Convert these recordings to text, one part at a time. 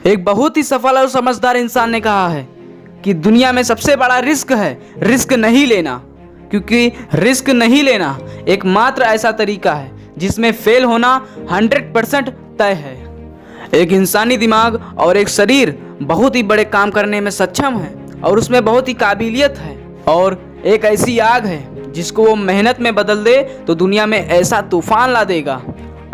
एक बहुत ही सफल और समझदार इंसान ने कहा है कि दुनिया में सबसे बड़ा रिस्क है रिस्क नहीं लेना, क्योंकि रिस्क नहीं लेना एकमात्र ऐसा तरीका है जिसमें फेल होना 100% तय है। एक इंसानी दिमाग और एक शरीर बहुत ही बड़े काम करने में सक्षम है और उसमें बहुत ही काबिलियत है, और एक ऐसी आग है जिसको वो मेहनत में बदल दे तो दुनिया में ऐसा तूफान ला देगा।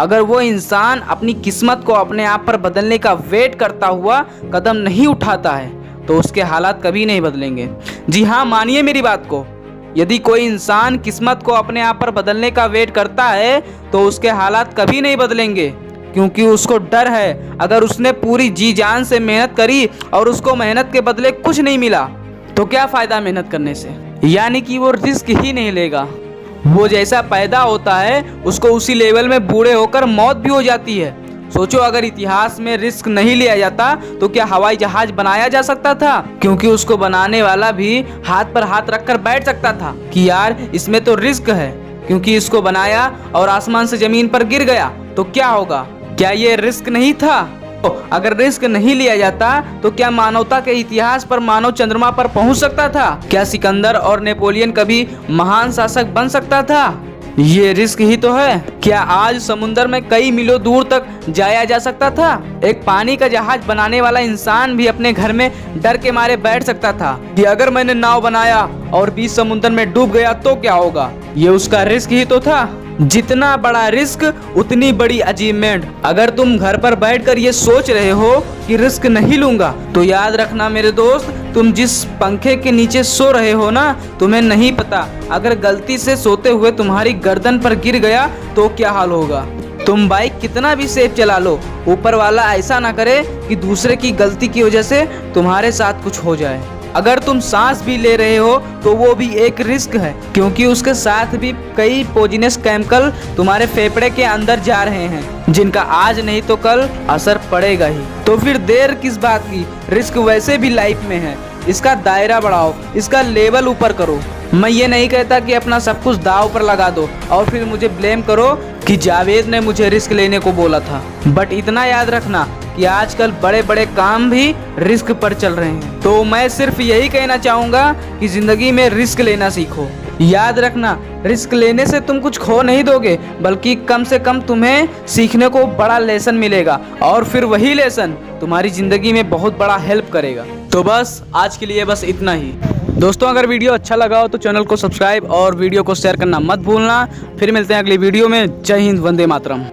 अगर वो इंसान अपनी किस्मत को अपने आप पर बदलने का वेट करता हुआ कदम नहीं उठाता है तो उसके हालात कभी नहीं बदलेंगे। जी हाँ, मानिए मेरी बात को, यदि कोई इंसान किस्मत को अपने आप पर बदलने का वेट करता है तो उसके हालात कभी नहीं बदलेंगे, क्योंकि उसको डर है अगर उसने पूरी जी जान से मेहनत करी और उसको मेहनत के बदले कुछ नहीं मिला तो क्या फ़ायदा मेहनत करने से, यानी कि वो रिस्क ही नहीं लेगा। वो जैसा पैदा होता है उसको उसी लेवल में बूढ़े होकर मौत भी हो जाती है। सोचो, अगर इतिहास में रिस्क नहीं लिया जाता तो क्या हवाई जहाज बनाया जा सकता था? क्योंकि उसको बनाने वाला भी हाथ पर हाथ रखकर बैठ सकता था कि यार इसमें तो रिस्क है, क्योंकि इसको बनाया और आसमान से जमीन पर गिर गया तो क्या होगा? क्या ये रिस्क नहीं था? अगर रिस्क नहीं लिया जाता तो क्या मानवता के इतिहास पर मानव चंद्रमा पर पहुंच सकता था? क्या सिकंदर और नेपोलियन कभी महान शासक बन सकता था? ये रिस्क ही तो है। क्या आज समुद्र में कई मीलों दूर तक जाया जा सकता था? एक पानी का जहाज बनाने वाला इंसान भी अपने घर में डर के मारे बैठ सकता था कि अगर मैंने नाव बनाया और बीच समुद्र में डूब गया तो क्या होगा? ये उसका रिस्क ही तो था। जितना बड़ा रिस्क उतनी बड़ी अचीवमेंट। अगर तुम घर पर बैठकर ये सोच रहे हो कि रिस्क नहीं लूंगा तो याद रखना मेरे दोस्त, तुम जिस पंखे के नीचे सो रहे हो ना, तुम्हें नहीं पता अगर गलती से सोते हुए तुम्हारी गर्दन पर गिर गया तो क्या हाल होगा। तुम बाइक कितना भी सेफ चला लो, ऊपर वाला ऐसा ना करे कि दूसरे की गलती की वजह से तुम्हारे साथ कुछ हो जाए। अगर तुम सांस भी ले रहे हो तो वो भी एक रिस्क है, क्योंकि उसके साथ भी कई पॉइजनस केमिकल तुम्हारे फेफड़े के अंदर जा रहे हैं जिनका आज नहीं तो कल असर पड़ेगा ही। तो फिर देर किस बात की? रिस्क वैसे भी लाइफ में है, इसका दायरा बढ़ाओ, इसका लेवल ऊपर करो। मैं ये नहीं कहता कि अपना सब कुछ दांव पर लगा दो और फिर मुझे ब्लेम करो कि जावेद ने मुझे रिस्क लेने को बोला था, बट इतना याद रखना कि आजकल बड़े बड़े काम भी रिस्क पर चल रहे हैं। तो मैं सिर्फ यही कहना चाहूँगा कि ज़िंदगी में रिस्क लेना सीखो। याद रखना, रिस्क लेने से तुम कुछ खो नहीं दोगे, बल्कि कम से कम तुम्हें सीखने को बड़ा लेसन मिलेगा और फिर वही लेसन तुम्हारी ज़िंदगी में बहुत बड़ा हेल्प करेगा। तो बस आज के लिए बस इतना ही। दोस्तों, अगर वीडियो अच्छा लगा हो तो चैनल को सब्सक्राइब और वीडियो को शेयर करना मत भूलना। फिर मिलते हैं अगली वीडियो में। जय हिंद, वंदे मातरम।